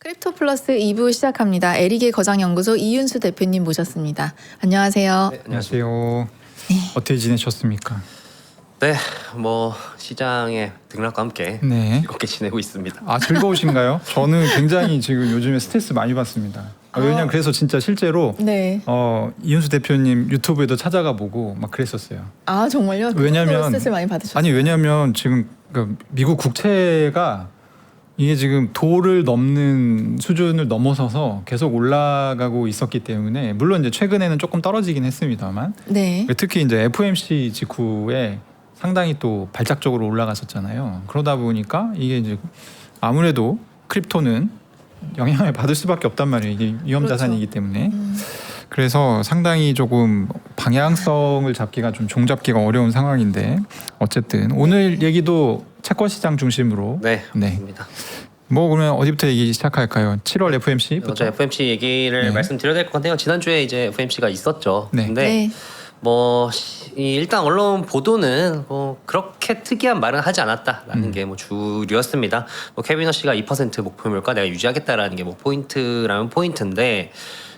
크립토 플러스 2부 시작합니다. 에릭의 거장연구소 이윤수 대표님 모셨습니다. 안녕하세요. 네, 안녕하세요. 네. 어떻게 지내셨습니까? 네, 뭐 시장의 등락과 함께 네. 즐겁게 지내고 있습니다. 아, 즐거우신가요? 저는 굉장히 지금 요즘에 스트레스 많이 받습니다. 왜냐면 그래서 진짜 실제로 네. 이윤수 대표님 유튜브에도 찾아가 보고 막 그랬었어요. 아 정말요? 왜냐면 스트레스 많이 받으셨어요? 아니 왜냐면 지금 그 미국 국채가 이게 지금 도를 넘는 수준을 넘어서서 계속 올라가고 있었기 때문에 물론 이제 최근에는 조금 떨어지긴 했습니다만 네. 특히 이제 FOMC 직후에 상당히 또 발작적으로 올라갔었잖아요. 그러다 보니까 이게 이제 아무래도 크립토는 영향을 받을 수밖에 없단 말이에요. 이게 위험 그렇죠. 자산이기 때문에. 그래서 상당히 조금 방향성을 잡기가 좀 종잡기가 어려운 상황인데 어쨌든 오늘 얘기도 채권 시장 중심으로 네, 네. 맞습니다. 뭐 그러면 어디부터 얘기 시작할까요? 7월 FOMC부터. 먼저 FOMC 얘기를 네. 말씀드려야 될 것 같아요. 지난주에 이제 FOMC가 있었죠. 네. 근데 네. 뭐 일단 언론 보도는 뭐 그렇게 특이한 말은 하지 않았다라는 게 뭐 주류였습니다. 뭐 케빈 허씨가 2% 목표물가 내가 유지하겠다라는 게 뭐 포인트라면 포인트인데,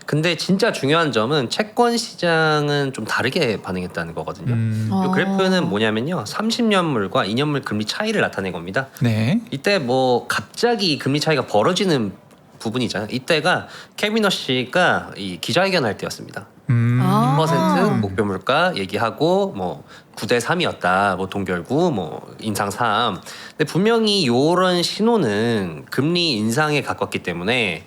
근데 진짜 중요한 점은 채권 시장은 좀 다르게 반응했다는 거거든요. 이 그래프는 뭐냐면요, 30년물과 2년물 금리 차이를 나타낸 겁니다. 네. 이때 뭐 갑자기 금리 차이가 벌어지는 부분이잖아요. 이때가 케빈 허씨가 이 기자회견 할 때였습니다. 2% 목표 물가 얘기하고 뭐 9대 3이었다. 뭐 동결구 뭐 인상 3. 근데 분명히 요런 신호는 금리 인상에 가깝기 때문에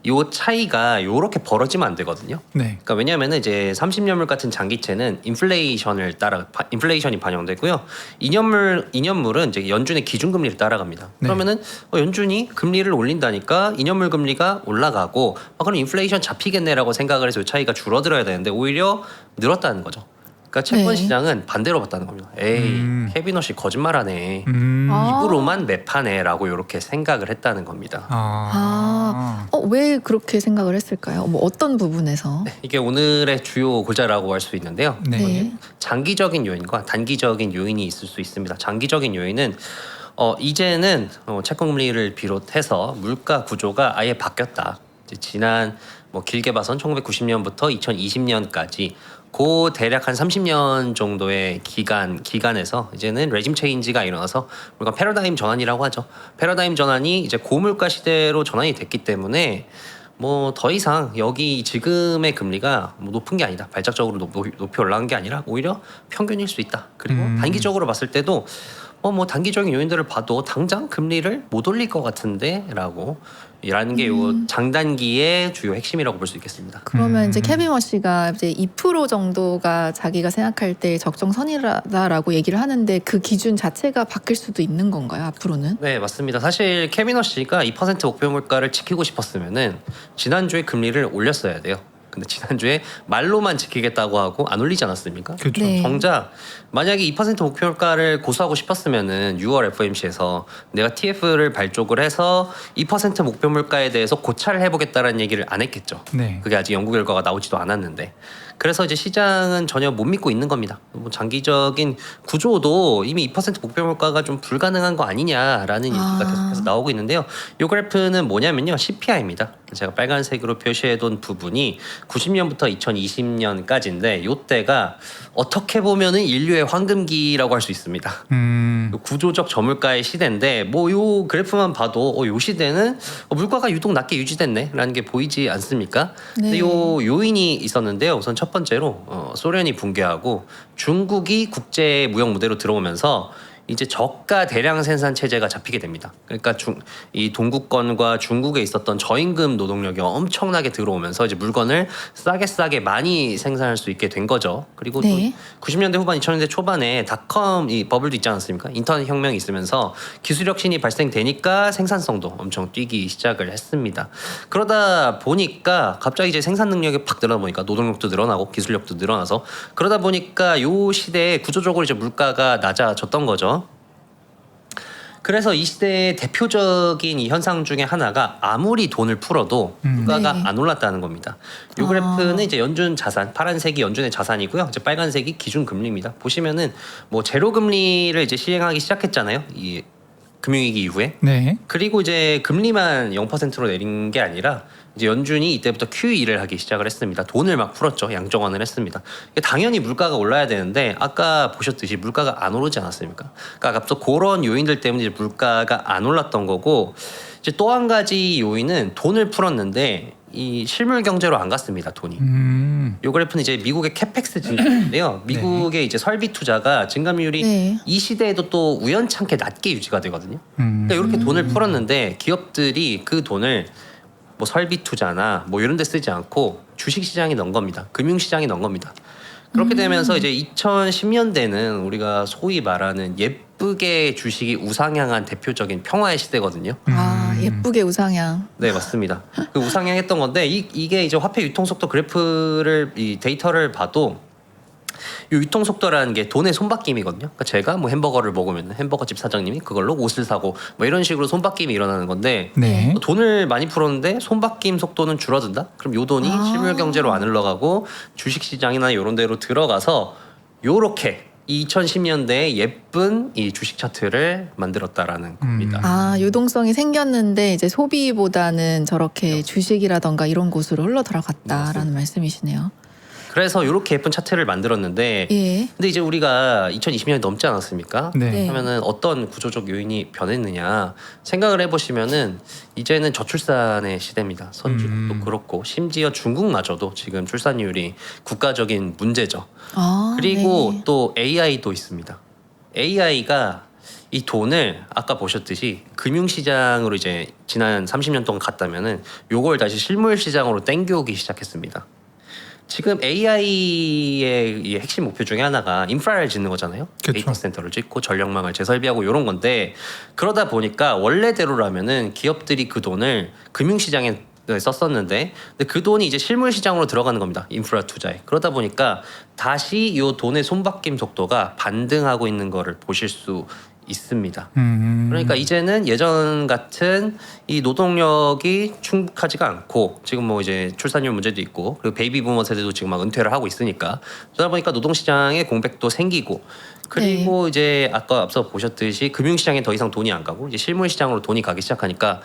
요 차이가 요렇게 벌어지면 안 되거든요. 네. 그러니까 왜냐면은 이제 30년물 같은 장기채는 인플레이션이 반영되고요. 2년물은 이제 연준의 기준금리를 따라갑니다. 네. 그러면은 연준이 금리를 올린다니까 2년물 금리가 올라가고 그럼 인플레이션 잡히겠네라고 생각을 해서 이 차이가 줄어들어야 되는데 오히려 늘었다는 거죠. 그러니까 채권 네. 시장은 반대로 봤다는 겁니다. 에이, 케빈 허씨 거짓말하네. 입으로만 매파네라고 이렇게 생각을 했다는 겁니다. 왜 그렇게 생각을 했을까요? 뭐 어떤 부분에서? 이게 오늘의 주요 골자라고 할 수 있는데요. 네. 네. 장기적인 요인과 단기적인 요인이 있을 수 있습니다. 장기적인 요인은 이제는 채권금리를 비롯해서 물가 구조가 아예 바뀌었다. 이제 지난 뭐 길게 봐선 1990년부터 2020년까지 고 대략 한 30년 정도의 기간에서 이제는 레짐 체인지가 일어나서 우리가 패러다임 전환이라고 하죠. 패러다임 전환이 이제 고물가 시대로 전환이 됐기 때문에 뭐 더 이상 여기 지금의 금리가 뭐 높은 게 아니다. 발작적으로 높이 올라간 게 아니라 오히려 평균일 수 있다. 그리고 단기적으로 봤을 때도 뭐 단기적인 요인들을 봐도 당장 금리를 못 올릴 것 같은데라고 라는 게 요 장단기의 주요 핵심이라고 볼 수 있겠습니다. 그러면 이제 케빈 허씨가 이제 2% 정도가 자기가 생각할 때 적정선이다라고 얘기를 하는데 그 기준 자체가 바뀔 수도 있는 건가요? 앞으로는? 네, 맞습니다. 사실 케빈 허씨가 2% 목표 물가를 지키고 싶었으면은 지난주에 금리를 올렸어야 돼요. 근데 지난주에 말로만 지키겠다고 하고 안 올리지 않았습니까? 그렇죠. 네. 정작 만약에 2% 목표 물가를 고수하고 싶었으면은 6월 FOMC에서 내가 TF를 발족을 해서 2% 목표 물가에 대해서 고찰을 해보겠다라는 얘기를 안 했겠죠. 네. 그게 아직 연구 결과가 나오지도 않았는데, 그래서 이제 시장은 전혀 못 믿고 있는 겁니다. 뭐 장기적인 구조도 이미 2% 목표 물가가 좀 불가능한 거 아니냐라는 얘기가 계속해서 나오고 있는데요. 이 그래프는 뭐냐면요, CPI입니다. 제가 빨간색으로 표시해둔 부분이 90년부터 2020년까지인데 이때가 어떻게 보면은 인류의 황금기라고 할 수 있습니다. 구조적 저물가의 시대인데 뭐 요 그래프만 봐도 요 시대는 물가가 유독 낮게 유지됐네라는 게 보이지 않습니까? 네. 근데 요 요인이 있었는데요. 우선 첫 번째로 소련이 붕괴하고 중국이 국제 무역 무대로 들어오면서 이제 저가 대량 생산 체제가 잡히게 됩니다. 그러니까 이 동구권과 중국에 있었던 저임금 노동력이 엄청나게 들어오면서 이제 물건을 싸게 많이 생산할 수 있게 된 거죠. 그리고 네. 또 90년대 후반 2000년대 초반에 닷컴 이 버블도 있지 않았습니까? 인터넷 혁명이 있으면서 기술 혁신이 발생되니까 생산성도 엄청 뛰기 시작을 했습니다. 그러다 보니까 갑자기 이제 생산 능력이 팍 늘어나 보니까 노동력도 늘어나고 기술력도 늘어나서 그러다 보니까 요 시대에 구조적으로 이제 물가가 낮아졌던 거죠. 그래서 이 시대의 대표적인 이 현상 중에 하나가 아무리 돈을 풀어도 물가가 네. 안 올랐다는 겁니다. 이 그래프는 이제 연준 자산, 파란색이 연준의 자산이고요. 이제 빨간색이 기준 금리입니다. 보시면은 뭐 제로 금리를 이제 시행하기 시작했잖아요. 이 금융위기 이후에. 네. 그리고 이제 금리만 0%로 내린 게 아니라 이제 연준이 이때부터 QE를 하기 시작을 했습니다. 돈을 막 풀었죠. 양정화를 했습니다. 당연히 물가가 올라야 되는데 아까 보셨듯이 물가가 안 오르지 않았습니까? 그러니까 앞서 그런 요인들 때문에 이제 물가가 안 올랐던 거고, 이제 또 한 가지 요인은 돈을 풀었는데 이 실물 경제로 안 갔습니다. 돈이. 요 그래프는 이제 미국의 캐펙스 증가인데요. 미국의 이제 설비 투자가 증감률이 네. 이 시대에도 또 우연찮게 낮게 유지가 되거든요. 그러니까 이렇게 돈을 풀었는데 기업들이 그 돈을 뭐 설비 투자나 뭐 이런 데 쓰지 않고 주식 시장에 넣은 겁니다. 금융 시장에 넣은 겁니다. 그렇게 되면서 이제 2010년대는 우리가 소위 말하는 예쁘게 주식이 우상향한 대표적인 평화의 시대거든요. 아, 예쁘게 우상향. 네, 맞습니다. 그 우상향했던 건데 이게 이제 화폐 유통 속도 그래프를 이 데이터를 봐도 이 유통 속도라는 게 돈의 손바뀜이거든요. 그러니까 제가 뭐 햄버거를 먹으면 햄버거집 사장님이 그걸로 옷을 사고 뭐 이런 식으로 손바뀜이 일어나는 건데, 네. 돈을 많이 풀었는데 손바뀜 속도는 줄어든다? 그럼 요 돈이 실물 경제로 안 흘러가고 주식 시장이나 이런 데로 들어가서 요렇게 2010년대에 예쁜 이 주식 차트를 만들었다라는 겁니다. 아, 유동성이 생겼는데 이제 소비보다는 저렇게 주식이라던가 이런 곳으로 흘러 들어갔다라는 말씀이시네요. 그래서 이렇게 예쁜 차트를 만들었는데, 예. 근데 이제 우리가 2020년이 넘지 않았습니까? 네. 네. 하면은 어떤 구조적 요인이 변했느냐 생각을 해보시면은 이제는 저출산의 시대입니다. 선진국도 그렇고 심지어 중국마저도 지금 출산율이 국가적인 문제죠. 아, 그리고 네. 또 AI도 있습니다. AI가 이 돈을 아까 보셨듯이 금융시장으로 이제 지난 30년 동안 갔다면은 요걸 다시 실물시장으로 땡겨오기 시작했습니다. 지금 AI의 이 핵심 목표 중에 하나가 인프라를 짓는 거잖아요. 그쵸. 데이터 센터를 짓고 전력망을 재설비하고 이런 건데, 그러다 보니까 원래대로라면은 기업들이 그 돈을 금융시장에 썼었는데, 근데 그 돈이 이제 실물시장으로 들어가는 겁니다. 인프라 투자에. 그러다 보니까 다시 이 돈의 손바뀜 속도가 반등하고 있는 거를 보실 수 있습니다. 그러니까 이제는 예전 같은 이 노동력이 충분하지가 않고, 지금 뭐 이제 출산율 문제도 있고, 그리고 베이비 부머 세대도 지금 막 은퇴를 하고 있으니까, 그러다 보니까 노동시장에 공백도 생기고, 그리고 이제 아까 앞서 보셨듯이 금융시장에 더 이상 돈이 안 가고 이제 실물시장으로 돈이 가기 시작하니까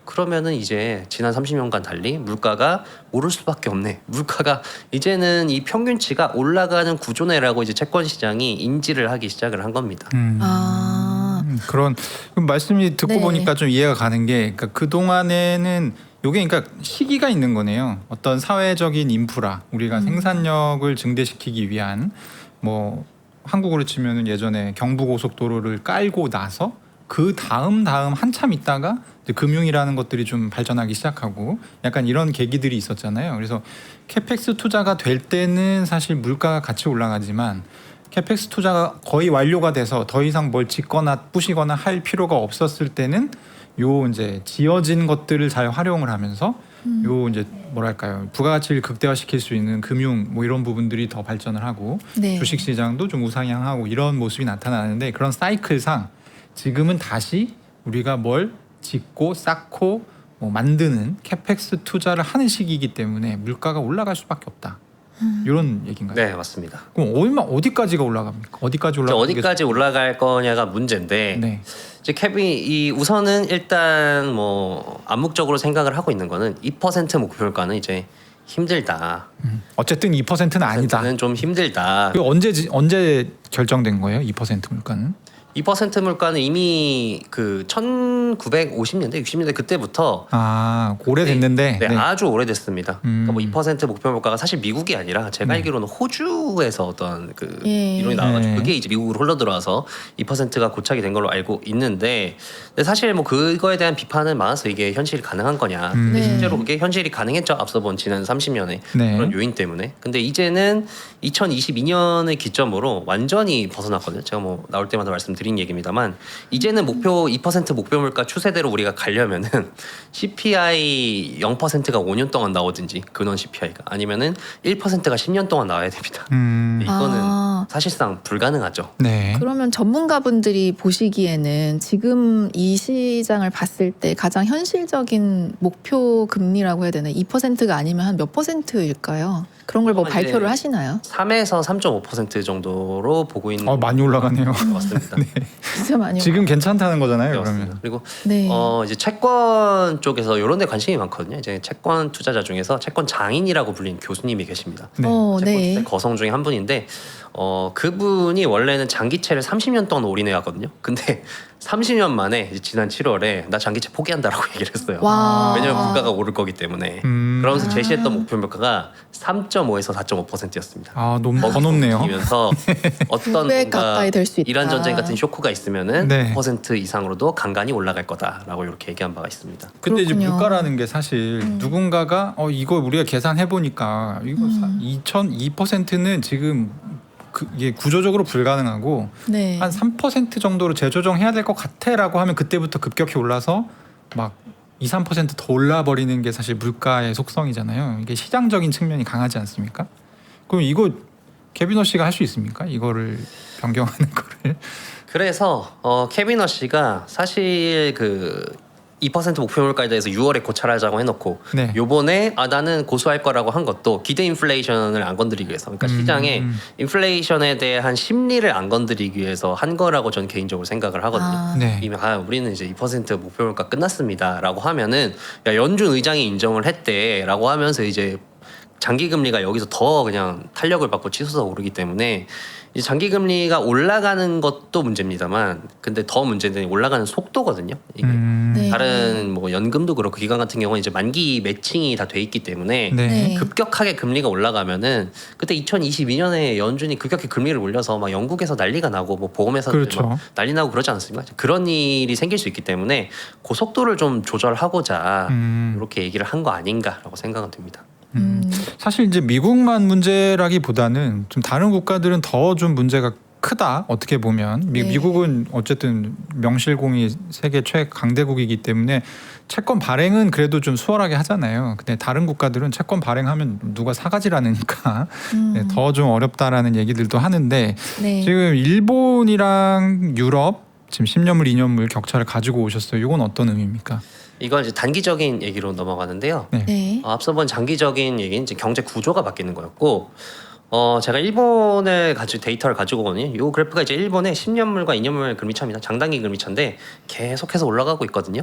그러면은 이제 지난 30년간 달리 물가가 오를 수밖에 없네. 물가가 이제는 이 평균치가 올라가는 구조네라고 이제 채권 시장이 인지를 하기 시작을 한 겁니다. 아, 그런 말씀이 듣고 네. 보니까 좀 이해가 가는 게, 그러니까 그 동안에는 요게 그러니까 시기가 있는 거네요. 어떤 사회적인 인프라, 우리가 생산력을 증대시키기 위한, 뭐 한국으로 치면은 예전에 경부고속도로를 깔고 나서 그 다음 한참 있다가 이제 금융이라는 것들이 좀 발전하기 시작하고 약간 이런 계기들이 있었잖아요. 그래서 캐펙스 투자가 될 때는 사실 물가가 같이 올라가지만, 캐펙스 투자가 거의 완료가 돼서 더 이상 뭘 짓거나 부시거나 할 필요가 없었을 때는 요 이제 지어진 것들을 잘 활용을 하면서 요 이제 뭐랄까요, 부가가치를 극대화시킬 수 있는 금융 뭐 이런 부분들이 더 발전을 하고, 네. 주식 시장도 좀 우상향하고 이런 모습이 나타나는데, 그런 사이클상 지금은 다시 우리가 뭘 짓고 쌓고 뭐 만드는 캐펙스 투자를 하는 시기이기 때문에 물가가 올라갈 수밖에 없다. 이런 얘기인가요? 네, 맞습니다. 그럼 어디까지가 올라갑니까? 어디까지 올라가? 어디까지 올라갈 거냐가 문제인데, 네. 이제 이 우선은 일단 뭐 암묵적으로 생각을 하고 있는 거는 2% 목표물가는 이제 힘들다. 어쨌든 2%는 아니다. 는 좀 힘들다. 그 언제 결정된 거예요? 2% 물가는? 2% 물가는 이미 그 1950년대, 60년대 그때부터 오래됐는데. 네, 아주 오래됐습니다. 그러니까 뭐 2% 목표 물가가 사실 미국이 아니라 제가 알기로는 호주에서 어떤 그 이론이 나와가지고 그게 이제 미국으로 흘러 들어와서 2%가 고착이 된 걸로 알고 있는데, 근데 사실 뭐 그거에 대한 비판은 많아서 이게 현실이 가능한 거냐. 근데 실제로 그게 현실이 가능했죠. 앞서 본 지난 30년의 네. 그런 요인 때문에. 근데 이제는 2022년을 기점으로 완전히 벗어났거든요. 제가 뭐 나올 때마다 말씀드린 얘기입니다만, 이제는 2% 목표 물가 추세대로 우리가 가려면은 CPI 0%가 5년 동안 나오든지, 근원 CPI가 아니면은 1%가 10년 동안 나와야 됩니다. 이거는 사실상 불가능하죠. 네. 그러면 전문가분들이 보시기에는 지금 이 시장을 봤을 때 가장 현실적인 목표 금리라고 해야 되나, 2%가 아니면 한 몇 %일까요? 그런 걸 뭐 발표를 하시나요? 3에서 3.5% 정도로 보고 있는 많이 올라가네요. 것 같습니다. 네. 진짜 많이 지금 괜찮다는 거잖아요. 맞습니다. 그러면. 그리고 네. 이제 채권 쪽에서 이런 데 관심이 많거든요. 이제 채권 투자자 중에서 채권 장인이라고 불리는 교수님이 계십니다. 네. 채권 네. 투자 거성 중에 한 분인데 그분이 원래는 장기채를 30년 동안 올인해왔거든요. 근데 30년 만에 이제 지난 7월에 나 장기채 포기한다라고 얘기를 했어요. 와. 왜냐면 물가가 오를 거기 때문에. 그러면서 아. 제시했던 목표 물가가 3.5에서 4.5%였습니다. 아 너무 더 높네요. 이면서 어떤 900 뭔가 가까이 될 수 있다. 이란 전쟁 같은 쇼크가 있으면은 네. 5% 이상으로도 간간히 올라갈 거다라고 이렇게 얘기한 바가 있습니다. 근데 이제 그렇군요. 물가라는 게 사실 누군가가 이거 우리가 계산해 보니까 이거 2%는 지금 이게 구조적으로 불가능하고 네. 한 3% 정도로 재조정해야 될 것 같아라고 하면 그때부터 급격히 올라서 막 2, 3%더 올라 버리는 게 사실 물가의 속성이잖아요. 이게 시장적인 측면이 강하지 않습니까? 그럼 이거 개비너 씨가 할 수 있습니까? 이거를 변경하는 거를. 그래서 케빈 허씨가 사실 그 2% 목표 물가에 대해서 6월에 고찰하자고 해놓고 네. 요번에 나는 고수할 거라고 한 것도 기대 인플레이션을 안 건드리기 위해서, 그러니까 시장에 인플레이션에 대한 심리를 안 건드리기 위해서 한 거라고 저는 개인적으로 생각을 하거든요. 아. 네. 이미 우리는 이제 2% 목표 물가 끝났습니다라고 하면은 야, 연준 의장이 인정을 했대라고 하면서 이제 장기 금리가 여기서 더 그냥 탄력을 받고 치솟아 오르기 때문에 이제 장기 금리가 올라가는 것도 문제입니다만, 근데 더 문제는 올라가는 속도거든요. 이게 네. 다른 뭐 연금도 그렇고 기관 같은 경우는 이제 만기 매칭이 다 돼 있기 때문에 네. 네. 급격하게 금리가 올라가면은 그때 2022년에 연준이 급격히 금리를 올려서 막 영국에서 난리가 나고 뭐 보험회사들 그렇죠. 막 난리 나고 그러지 않았습니까? 그런 일이 생길 수 있기 때문에 그 속도를 좀 조절하고자 이렇게 얘기를 한 거 아닌가라고 생각은 듭니다. 사실 이제 미국만 문제라기보다는 좀 다른 국가들은 더 좀 문제가 크다. 어떻게 보면 네. 미국은 어쨌든 명실공히 세계 최강대국이기 때문에 채권 발행은 그래도 좀 수월하게 하잖아요. 근데 다른 국가들은 채권 발행하면 누가 사가질 않으니까 더 좀 어렵다라는 얘기들도 하는데 네. 지금 일본이랑 유럽 지금 10년물, 2년물 격차를 가지고 오셨어요. 이건 어떤 의미입니까? 이건 이제 단기적인 얘기로 넘어가는데요. 네. 네. 앞서 본 장기적인 얘기는 이제 경제 구조가 바뀌는 거였고, 제가 일본을 데이터를 가지고 오거든요. 이 그래프가 이제 일본의 10년물과 2년물 금리차입니다. 장단기 금리차인데 계속해서 올라가고 있거든요.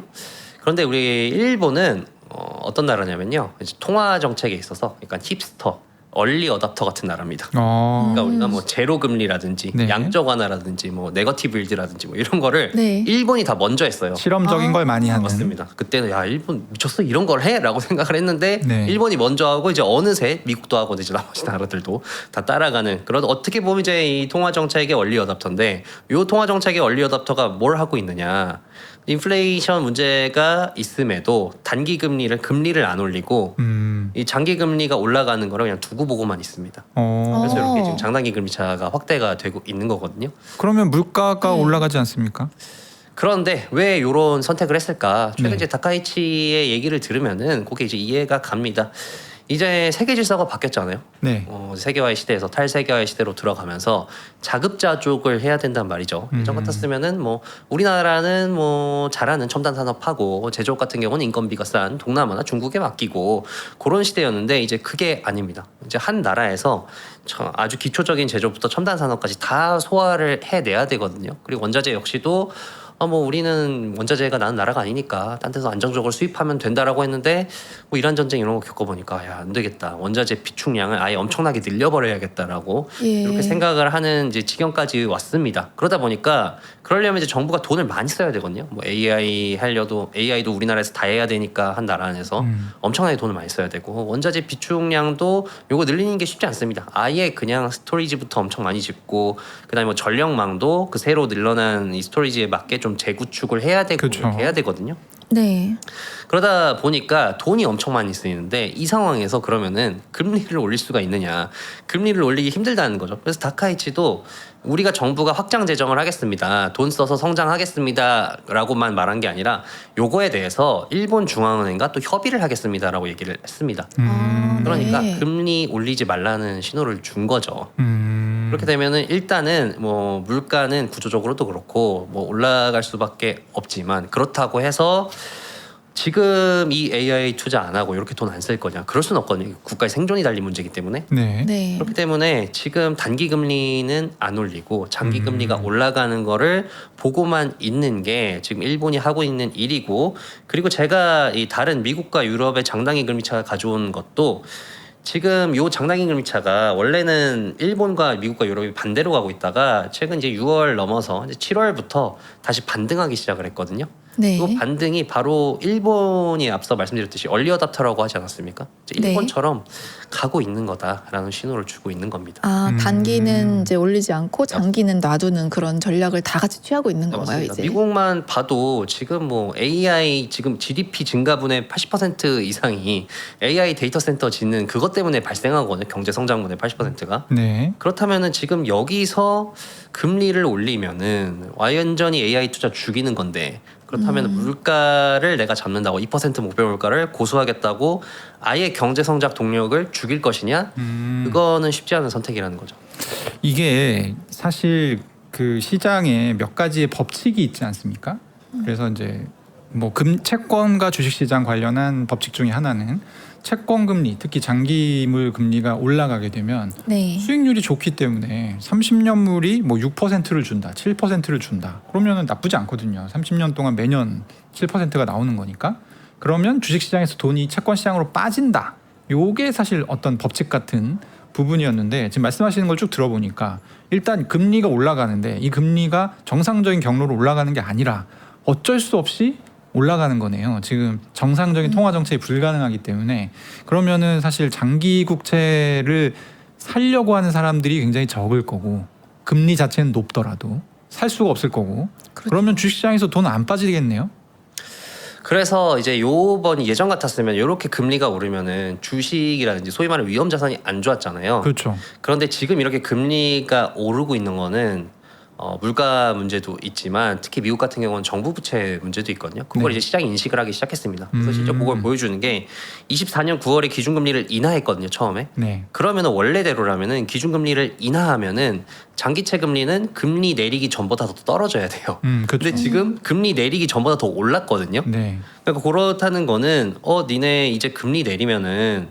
그런데 우리 일본은 어떤 나라냐면요, 이제 통화 정책에 있어서 약간 힙스터, 얼리 어답터 같은 나라입니다. 그러니까 우리가 뭐 제로 금리라든지 네. 양적 완화라든지 뭐 네거티브 일드라든지 뭐 이런 거를 네. 일본이 다 먼저 했어요. 실험적인 아. 걸 많이 하는. 맞습니다. 그때는 야 일본 미쳤어 이런 걸 해?라고 생각을 했는데 네. 일본이 먼저 하고 이제 어느새 미국도 하고 이제 나머지 나라들도 다 따라가는 그런, 어떻게 보면 이제 이 통화 정책의 얼리 어답터인데, 이 통화 정책의 얼리 어답터가 뭘 하고 있느냐? 인플레이션 문제가 있음에도 단기 금리를 안 올리고 이 장기 금리가 올라가는 거를 그냥 두고 보고만 있습니다. 그래서 이렇게 지금 장단기 금리차가 확대가 되고 있는 거거든요. 그러면 물가가 네. 올라가지 않습니까? 그런데 왜 이런 선택을 했을까? 최근 네. 이제 다카이치의 얘기를 들으면은 그게 이제 이해가 갑니다. 이제 세계 질서가 바뀌었잖아요. 네. 세계화의 시대에서 탈세계화의 시대로 들어가면서 자급자족을 해야 된단 말이죠. 예전 같았으면은 뭐 우리나라는 뭐 잘하는 첨단 산업하고 제조업 같은 경우는 인건비가 싼 동남아나 중국에 맡기고 그런 시대였는데, 이제 그게 아닙니다. 이제 한 나라에서 아주 기초적인 제조부터 첨단 산업까지 다 소화를 해내야 되거든요. 그리고 원자재 역시도 뭐 우리는 원자재가 나는 나라가 아니니까 딴 데서 안정적으로 수입하면 된다라고 했는데, 뭐 이란 전쟁 이런 거 겪어보니까 야, 안 되겠다, 원자재 비축량을 아예 엄청나게 늘려버려야겠다라고 예. 이렇게 생각을 하는 이제 지경까지 왔습니다. 그러다 보니까 그러려면 이제 정부가 돈을 많이 써야 되거든요. 뭐 AI도 우리나라에서 다 해야 되니까 한 나라 안에서 엄청나게 돈을 많이 써야 되고, 원자재 비축량도 요거 늘리는 게 쉽지 않습니다. 아예 그냥 스토리지부터 엄청 많이 짓고, 그다음에 뭐 전력망도 그 새로 늘어난 이 스토리지에 맞게 좀 재구축을 해야 되고 그쵸. 이렇게 해야 되거든요. 네. 그러다 보니까 돈이 엄청 많이 쓰이는데, 이 상황에서 그러면은 금리를 올릴 수가 있느냐? 금리를 올리기 힘들다는 거죠. 그래서 다카이치도 우리가 정부가 확장 재정을 하겠습니다, 돈 써서 성장하겠습니다라고만 말한 게 아니라 요거에 대해서 일본 중앙은행과 또 협의를 하겠습니다라고 얘기를 했습니다. 그러니까 네. 금리 올리지 말라는 신호를 준 거죠. 그렇게 되면은 일단은 뭐 물가는 구조적으로도 그렇고 뭐 올라갈 수밖에 없지만, 그렇다고 해서 지금 이 AI 투자 안 하고 이렇게 돈 안 쓸 거냐? 그럴 수는 없거든요. 국가의 생존이 달린 문제이기 때문에. 네. 네. 그렇기 때문에 지금 단기 금리는 안 올리고 장기 금리가 올라가는 거를 보고만 있는 게 지금 일본이 하고 있는 일이고, 그리고 제가 이 다른 미국과 유럽의 장단기 금리차 가져온 것도 지금 요 장단기 금리차가 원래는 일본과 미국과 유럽이 반대로 가고 있다가 최근 이제 6월 넘어서 이제 7월부터 다시 반등하기 시작을 했거든요. 네. 이 반등이 바로 일본이 앞서 말씀드렸듯이 얼리 어답터라고 하지 않았습니까? 이제 네. 일본처럼 가고 있는 거다라는 신호를 주고 있는 겁니다. 아, 단기는 이제 올리지 않고 장기는 놔두는 그런 전략을 다 같이 취하고 있는 건가요, 맞습니다. 이제? 미국만 봐도 지금 뭐 AI 지금 GDP 증가분의 80% 이상이 AI 데이터 센터 짓는 그것 때문에 발생하거든요. 경제 성장분의 80%가. 네. 그렇다면은 지금 여기서 금리를 올리면은 완전히 AI 투자 죽이는 건데, 그렇다면 물가를 내가 잡는다고 2% 목표 물가를 고수하겠다고 아예 경제 성장 동력을 죽일 것이냐? 그거는 쉽지 않은 선택이라는 거죠. 이게 사실 그 시장에 몇 가지의 법칙이 있지 않습니까? 그래서 이제 뭐 채권과 주식시장 관련한 법칙 중에 하나는 채권 금리, 특히 장기물 금리가 올라가게 되면 네. 수익률이 좋기 때문에 30년물이 뭐 6%를 준다, 7%를 준다. 그러면은 나쁘지 않거든요. 30년 동안 매년 7%가 나오는 거니까. 그러면 주식시장에서 돈이 채권시장으로 빠진다. 요게 사실 어떤 법칙 같은 부분이었는데, 지금 말씀하시는 걸 쭉 들어보니까 일단 금리가 올라가는데 이 금리가 정상적인 경로로 올라가는 게 아니라 어쩔 수 없이 올라가는 거네요. 지금 정상적인 통화 정책이 불가능하기 때문에. 그러면은 사실 장기 국채를 살려고 하는 사람들이 굉장히 적을 거고, 금리 자체는 높더라도 살 수가 없을 거고. 그렇죠. 그러면 주식시장에서 돈 안 빠지겠네요. 그래서 이제 요번이 예전 같았으면 이렇게 금리가 오르면은 주식이라든지 소위 말하는 위험 자산이 안 좋았잖아요. 그렇죠. 그런데 지금 이렇게 금리가 오르고 있는 거는 물가 문제도 있지만 특히 미국 같은 경우는 정부 부채 문제도 있거든요. 그걸 네. 이제 시장이 인식을 하기 시작했습니다. 그래서 진짜 그걸 보여주는 게 24년 9월에 기준금리를 인하했거든요. 처음에. 네. 그러면은 원래대로라면은 기준금리를 인하하면은 장기채 금리는 금리 내리기 전보다 더 떨어져야 돼요. 그렇죠. 근데 지금 금리 내리기 전보다 더 올랐거든요. 네. 그러니까 그렇다는 거는 니네 이제 금리 내리면은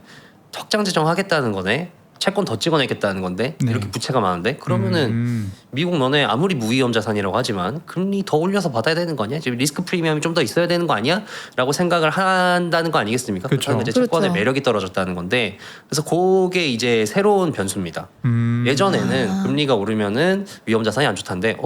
적장 재정하겠다는 거네. 채권 더 찍어내겠다는 건데 네. 이렇게 부채가 많은데 그러면은 미국 너네 아무리 무위험 자산이라고 하지만 금리 더 올려서 받아야 되는 거 아니야? 지금 리스크 프리미엄이 좀 더 있어야 되는 거 아니야? 라고 생각을 한다는 거 아니겠습니까? 그렇죠. 그래서 이제 채권의 그렇죠. 매력이 떨어졌다는 건데, 그래서 그게 이제 새로운 변수입니다. 예전에는 금리가 오르면은 위험 자산이 안 좋다는데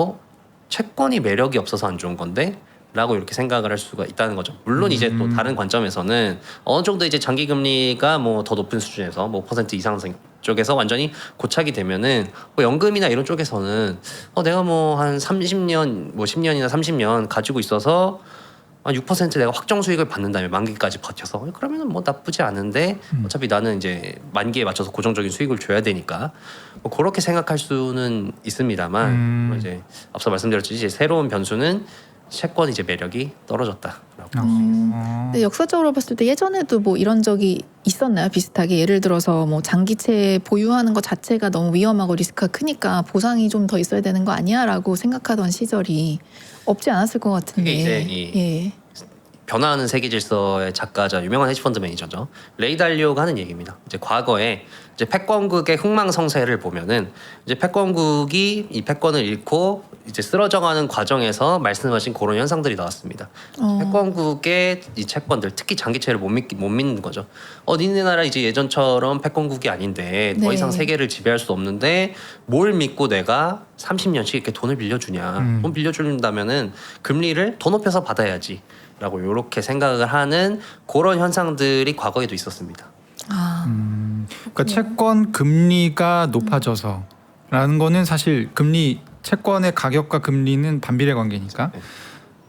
채권이 매력이 없어서 안 좋은 건데 라고 이렇게 생각을 할 수가 있다는 거죠. 물론 이제 또 다른 관점에서는 어느 정도 이제 장기 금리가 뭐 더 높은 수준에서 뭐 % 이상 쪽에서 완전히 고착이 되면은 연금이나 이런 쪽에서는 내가 뭐 한 30년 뭐 10년이나 30년 가지고 있어서 한 6% 내가 확정 수익을 받는다면 만기까지 버텨서 그러면은 뭐 나쁘지 않은데 어차피 나는 이제 만기에 맞춰서 고정적인 수익을 줘야 되니까 뭐 그렇게 생각할 수는 있습니다만 뭐 이제 앞서 말씀드렸듯이 이제 새로운 변수는 채권 이제 매력이 떨어졌다라고. 근데 역사적으로 봤을 때 예전에도 뭐 이런 적이 있었나요? 비슷하게 예를 들어서 뭐 장기채 보유하는 것 자체가 너무 위험하고 리스크가 크니까 보상이 좀 더 있어야 되는 거 아니야라고 생각하던 시절이 없지 않았을 것 같은데. 그게 이제 예. 변화하는 세계 질서의 작가자 유명한 헤지펀드 매니저죠. 레이 달리오가 하는 얘기입니다. 이제 과거에 이제 패권국의 흥망성쇠를 보면은 이제 패권국이 이 패권을 잃고 이제 쓰러져가는 과정에서 말씀하신 그런 현상들이 나왔습니다. 패권국의 이 채권들, 특히 장기채를 못 믿는 거죠. 니네 나라 이제 예전처럼 패권국이 아닌데 더 네. 이상 세계를 지배할 수 없는데 뭘 믿고 내가 30년씩 이렇게 돈을 빌려주냐? 돈 빌려준다면은 금리를 더 높여서 받아야지. 라고 이렇게 생각을 하는 그런 현상들이 과거에도 있었습니다. 그러니까 채권 금리가 높아져서라는 거는 사실 금리 채권의 가격과 금리는 반비례 관계니까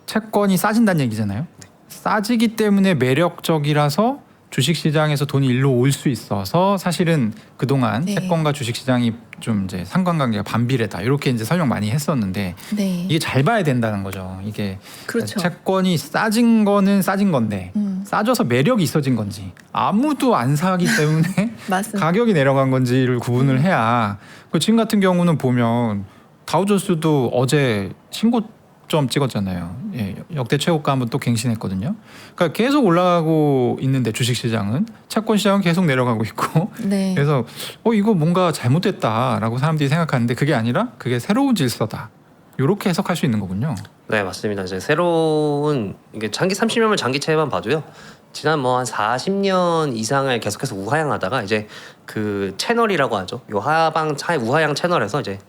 채권이 싸진다는 얘기잖아요. 싸지기 때문에 매력적이라서 주식시장에서 돈이 일로 올 수 있어서 사실은 그동안 네. 채권과 주식시장이 좀 이제 상관관계가 반비례다 이렇게 이제 설명 많이 했었는데 네. 이게 잘 봐야 된다는 거죠. 이게 그렇죠. 채권이 싸진 거는 싸진 건데 싸져서 매력이 있어진 건지 아무도 안 사기 때문에 맞습니다. 가격이 내려간 건지를 구분을 해야. 지금 같은 경우는 보면 다우존스도 어제 신고 26점 찍었잖아요. 예, 역대 최고가 한번 또 갱신했거든요. 그러니까 계속 올라가고 있는데 주식시장은 채권 시장은 계속 내려가고 있고 네. 그래서 이거 뭔가 잘못됐다라고 사람들이 생각하는데 그게 아니라 그게 새로운 질서다. 이렇게 해석할 수 있는 거군요. 네, 맞습니다. 이제 새로운 이게 장기 30년물 장기채만 봐도요. 지난 뭐 한 40년 이상을 계속해서 우하향하다가 이제 그 채널이라고 하죠. 요 우하향 채널에서 이제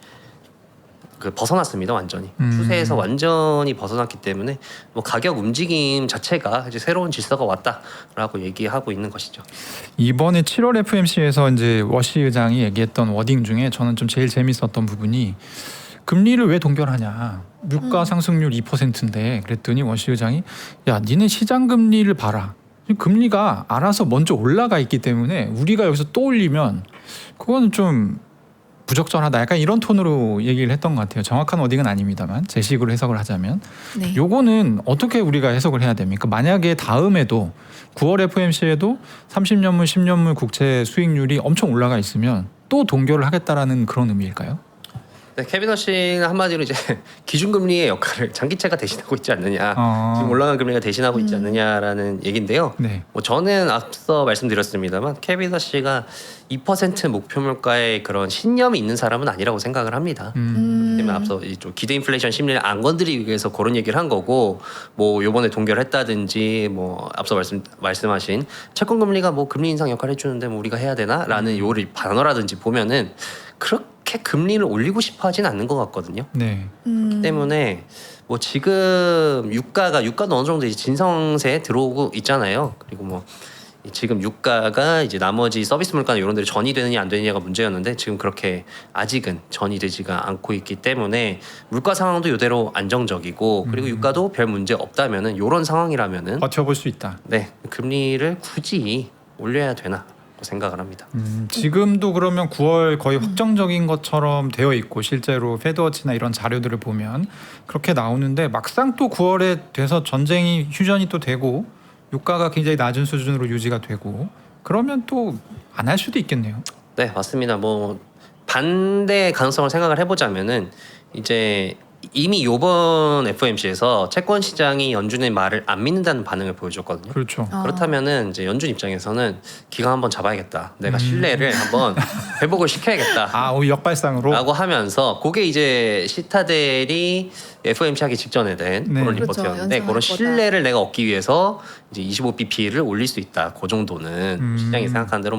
그 벗어났습니다. 완전히 추세에서 완전히 벗어났기 때문에 뭐 가격 움직임 자체가 이제 새로운 질서가 왔다라고 얘기하고 있는 것이죠. 이번에 7월 FMC에서 이제 워시 의장이 얘기했던 워딩 중에 저는 좀 제일 재밌었던 부분이 금리를 왜 동결하냐. 물가 상승률 2%인데 그랬더니 워시 의장이 야, 니네 시장 금리를 봐라. 금리가 알아서 먼저 올라가 있기 때문에 우리가 여기서 또 올리면 그거는 좀 부적절하다. 약간 이런 톤으로 얘기를 했던 것 같아요. 정확한 워딩은 아닙니다만 제 식으로 해석을 하자면 네. 요거는 어떻게 우리가 해석을 해야 됩니까? 만약에 다음에도 9월 FMC에도 30년물, 10년물 국채 수익률이 엄청 올라가 있으면 또 동결을 하겠다라는 그런 의미일까요? 네, 케빈 허씨는 한마디로 이제 기준금리의 역할을 장기채가 대신하고 있지 않느냐, 지금 올라간 금리가 대신하고 있지 않느냐라는 얘기인데요. 네. 뭐 저는 앞서 말씀드렸습니다만 케빈 허씨가 2% 목표 물가의 그런 신념이 있는 사람은 아니라고 생각을 합니다. 때문에 앞서 좀 기대 인플레이션 심리를 안 건드리기 위해서 그런 얘기를 한 거고, 뭐 요번에 동결했다든지 뭐 앞서 말씀하신 채권 금리가 뭐 금리 인상 역할을 해주는데 뭐 우리가 해야 되나라는 요를 단어라든지 보면은 그렇게 금리를 올리고 싶어하진 않는 것 같거든요. 네. 그렇기 때문에 뭐 지금 유가도 어느 정도 이제 진성세에 들어오고 있잖아요. 그리고 뭐 지금 유가가 이제 나머지 서비스 물가나 이런 데로 전이 되느냐 안 되느냐가 문제였는데 지금 그렇게 아직은 전이 되지가 않고 있기 때문에 물가 상황도 이대로 안정적이고 그리고 유가도 별 문제 없다면은 이런 상황이라면은 버텨볼 수 있다. 네, 금리를 굳이 올려야 되나 생각을 합니다. 지금도 그러면 9월 거의 확정적인 것처럼 되어 있고 실제로 페드워치나 이런 자료들을 보면 그렇게 나오는데 막상 또 9월에 돼서 전쟁이 휴전이 또 되고 유가가 굉장히 낮은 수준으로 유지가 되고 그러면 또 안 할 수도 있겠네요. 네, 맞습니다. 뭐 반대 가능성을 생각을 해보자면은 이제 이미 요번 FOMC에서 채권 시장이 연준의 말을 안 믿는다는 반응을 보여줬거든요. 그렇죠. 그렇다면은 이제 연준 입장에서는 기강 한번 잡아야겠다. 내가 신뢰를 한번 회복을 시켜야겠다. 역발상으로. 라고 하면서 그게 이제 시타델이 FOMC 하기 직전에 된 네. 그런 그렇죠. 리포트였는데 연장할 그런 거다. 신뢰를 내가 얻기 위해서 이제 25bp를 올릴 수 있다. 그 정도는 시장이 생각하는 대로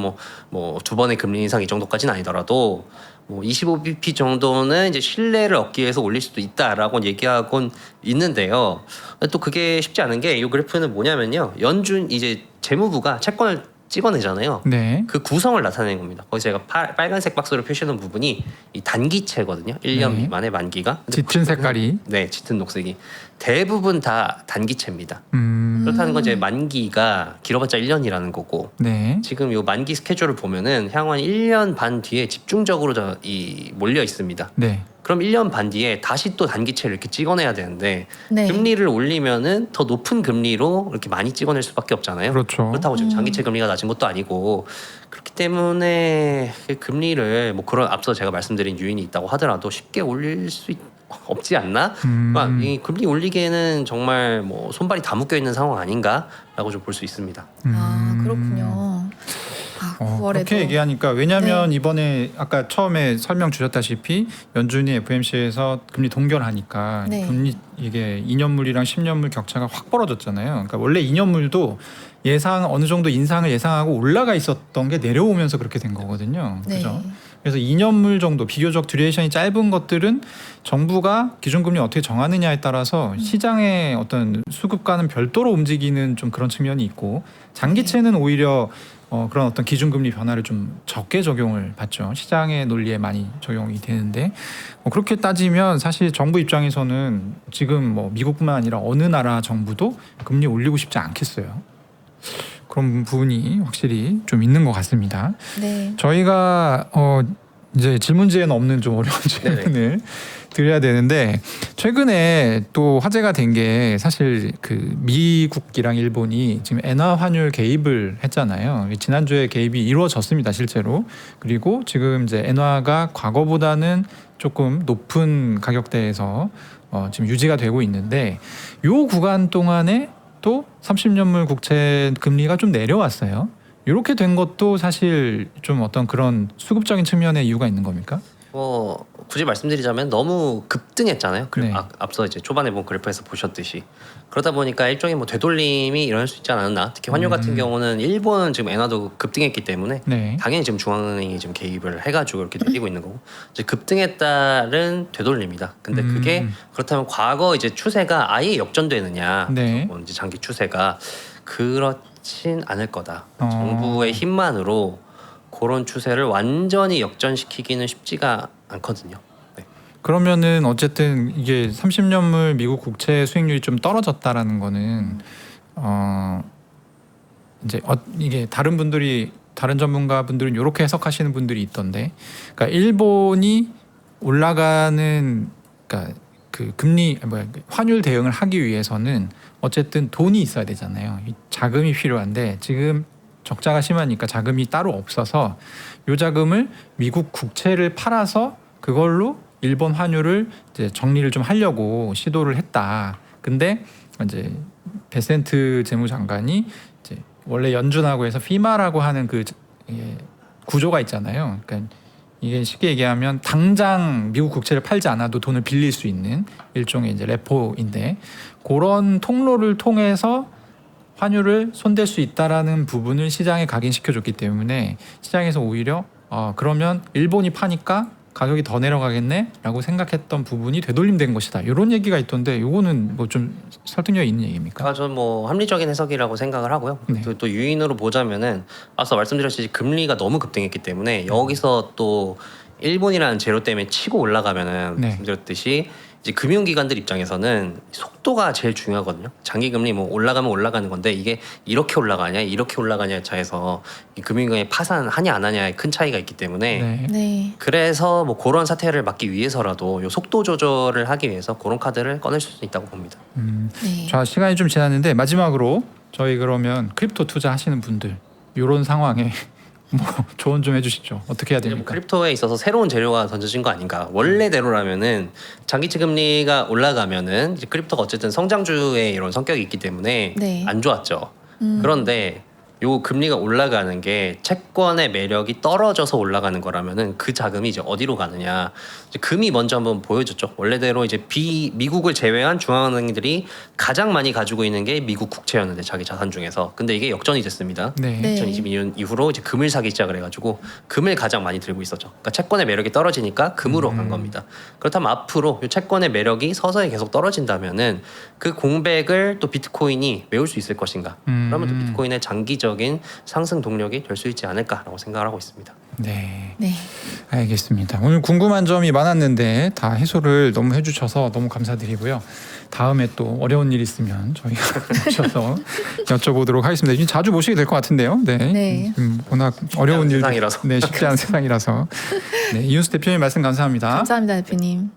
뭐 두 번의 금리 인상 이 정도까지는 아니더라도 뭐 25bp 정도는 이제 신뢰를 얻기 위해서 올릴 수도 있다라고 얘기하곤 있는데요. 또 그게 쉽지 않은 게 이 그래프는 뭐냐면요. 연준 이제 재무부가 채권을 찍어내잖아요. 네. 그 구성을 나타내는 겁니다. 거기 제가 빨간색 박스로 표시하는 부분이 이 단기채거든요. 1년 네. 미만의 만기가. 근데 짙은 색깔이. 네, 짙은 녹색이 대부분 다 단기채입니다. 음. 그렇다는 건 이제 만기가 길어봤자 1년이라는 거고 네. 지금 요 만기 스케줄을 보면은 향후 한 1년 반 뒤에 집중적으로 몰려 있습니다. 네. 그럼 1년 반 뒤에 다시 또 단기채를 이렇게 찍어내야 되는데 네. 금리를 올리면은 더 높은 금리로 이렇게 많이 찍어낼 수밖에 없잖아요. 그렇죠. 그렇다고 지금 장기채 금리가 낮은 것도 아니고 그렇기 때문에 금리를 뭐 그런 앞서 제가 말씀드린 요인이 있다고 하더라도 쉽게 올릴 수 없지 않나? 그러니까 이 금리 올리기에는 정말 뭐 손발이 다 묶여 있는 상황 아닌가라고 좀 볼 수 있습니다. 그렇군요. 9월에도 그렇게 얘기하니까 왜냐하면 이번에 아까 처음에 설명 주셨다시피 연준이 FMC에서 금리 동결하니까 네. 금리 이게 2년물이랑 10년물 격차가 확 벌어졌잖아요. 그러니까 원래 2년물도 예상 어느 정도 인상을 예상하고 올라가 있었던 게 내려오면서 그렇게 된 거거든요. 네. 그죠? 그래서 2년물 정도 비교적 듀레이션이 짧은 것들은 정부가 기준금리 어떻게 정하느냐에 따라서 시장의 어떤 수급과는 별도로 움직이는 좀 그런 측면이 있고 장기채는 오히려 그런 어떤 기준금리 변화를 좀 적게 적용을 받죠. 시장의 논리에 많이 적용이 되는데 그렇게 따지면 사실 정부 입장에서는 지금 뭐 미국뿐만 아니라 어느 나라 정부도 금리 올리고 싶지 않겠어요. 그런 부분이 확실히 좀 있는 것 같습니다. 네. 저희가 이제 질문지에는 없는 좀 어려운 질문을 드려야 되는데 최근에 또 화제가 된 게 사실 그 미국이랑 일본이 지금 엔화 환율 개입을 했잖아요. 지난주에 개입이 이루어졌습니다, 실제로. 그리고 지금 이제 엔화가 과거보다는 조금 높은 가격대에서 지금 유지가 되고 있는데 요 구간 동안에 또 30년물 국채 금리가 좀 내려왔어요. 이렇게 된 것도 사실 좀 어떤 그런 수급적인 측면의 이유가 있는 겁니까? 굳이 말씀드리자면 너무 급등했잖아요. 네. 앞서 이제 초반에 본 그래프에서 보셨듯이 그러다 보니까 일종의 뭐 되돌림이 일어날 수 있지 않았나. 특히 환율 같은 경우는 일본은 지금 엔화도 급등했기 때문에 네. 당연히 지금 중앙은행이 지금 개입을 해가지고 이렇게 내리고 있는 거고 이제 급등에 따른 되돌림이다. 근데 그게 그렇다면 과거 이제 추세가 아예 역전되느냐? 네. 뭐 이제 장기 추세가 그렇진 않을 거다. 어. 정부의 힘만으로 그런 추세를 완전히 역전시키기는 쉽지가 않거든요. 네. 그러면은 어쨌든 이게 30년물 미국 국채 수익률이 좀 떨어졌다라는 거는 이제 이게 다른 전문가분들은 이렇게 해석하시는 분들이 있던데, 그러니까 일본이 올라가는 그러니까 그 환율 대응을 하기 위해서는 어쨌든 돈이 있어야 되잖아요. 이 자금이 필요한데 지금 적자가 심하니까 자금이 따로 없어서 이 자금을 미국 국채를 팔아서 그걸로 일본 환율을 이제 정리를 좀 하려고 시도를 했다. 근데 이제 베센트 재무장관이 이제 원래 연준하고 해서 피마라고 하는 그 구조가 있잖아요. 그러니까 이게 쉽게 얘기하면 당장 미국 국채를 팔지 않아도 돈을 빌릴 수 있는 일종의 이제 레포인데 그런 통로를 통해서 환율을 손댈 수 있다라는 부분을 시장에 각인시켜줬기 때문에 시장에서 오히려 그러면 일본이 파니까 가격이 더 내려가겠네라고 생각했던 부분이 되돌림된 것이다. 이런 얘기가 있던데 이거는 뭐 좀 설득력 있는 얘기입니까? 저는 뭐 합리적인 해석이라고 생각을 하고요. 네. 또 유인으로 보자면은 앞서 말씀드렸듯이 금리가 너무 급등했기 때문에 여기서 또 일본이라는 재료 때문에 치고 올라가면은 네. 말씀드렸듯이 이제 금융기관들 입장에서는 속도가 제일 중요하거든요. 장기금리 뭐 올라가면 올라가는 건데 이게 이렇게 올라가냐 이렇게 올라가냐에 차이서 이 금융기관이 파산하냐 안 하냐에 큰 차이가 있기 때문에 네. 네. 그래서 뭐 그런 사태를 막기 위해서라도 요 속도 조절을 하기 위해서 그런 카드를 꺼낼 수 있다고 봅니다. 네. 자, 시간이 좀 지났는데 마지막으로 저희 그러면 크립토 투자하시는 분들 이런 상황에 뭐 조언 좀 해주시죠. 어떻게 해야 이제 뭐 됩니까? 크립토에 있어서 새로운 재료가 던져진 거 아닌가. 원래대로라면은 장기채 금리가 올라가면은 이제 크립토가 어쨌든 성장주의 이런 성격이 있기 때문에 네. 안 좋았죠. 그런데 요 금리가 올라가는 게 채권의 매력이 떨어져서 올라가는 거라면은 그 자금이 이제 어디로 가느냐. 이제 금이 먼저 한번 보여줬죠. 원래대로 이제 미국을 제외한 중앙은행들이 가장 많이 가지고 있는 게 미국 국채였는데 자기 자산 중에서. 근데 이게 역전이 됐습니다. 네. 네. 2022년 이후로 이제 금을 사기 시작을 해가지고 금을 가장 많이 들고 있었죠. 그러니까 채권의 매력이 떨어지니까 금으로 간 겁니다. 그렇다면 앞으로 이 채권의 매력이 서서히 계속 떨어진다면은 그 공백을 또 비트코인이 메울 수 있을 것인가? 그러면 또 비트코인의 장기적인 상승 동력이 될 수 있지 않을까라고 생각을 하고 있습니다. 네. 네. 알겠습니다. 오늘 궁금한 점이 많았는데 다 해소를 너무 해주셔서 너무 감사드리고요. 다음에 또 어려운 일 있으면 저희가 모셔서 여쭤보도록 하겠습니다. 이제 자주 모시게 될 것 같은데요. 네. 네. 워낙 어려운 일도 세상이라서. 네, 쉽지 않은 세상이라서. 네, 이윤수 대표님 말씀 감사합니다. 감사합니다, 대표님.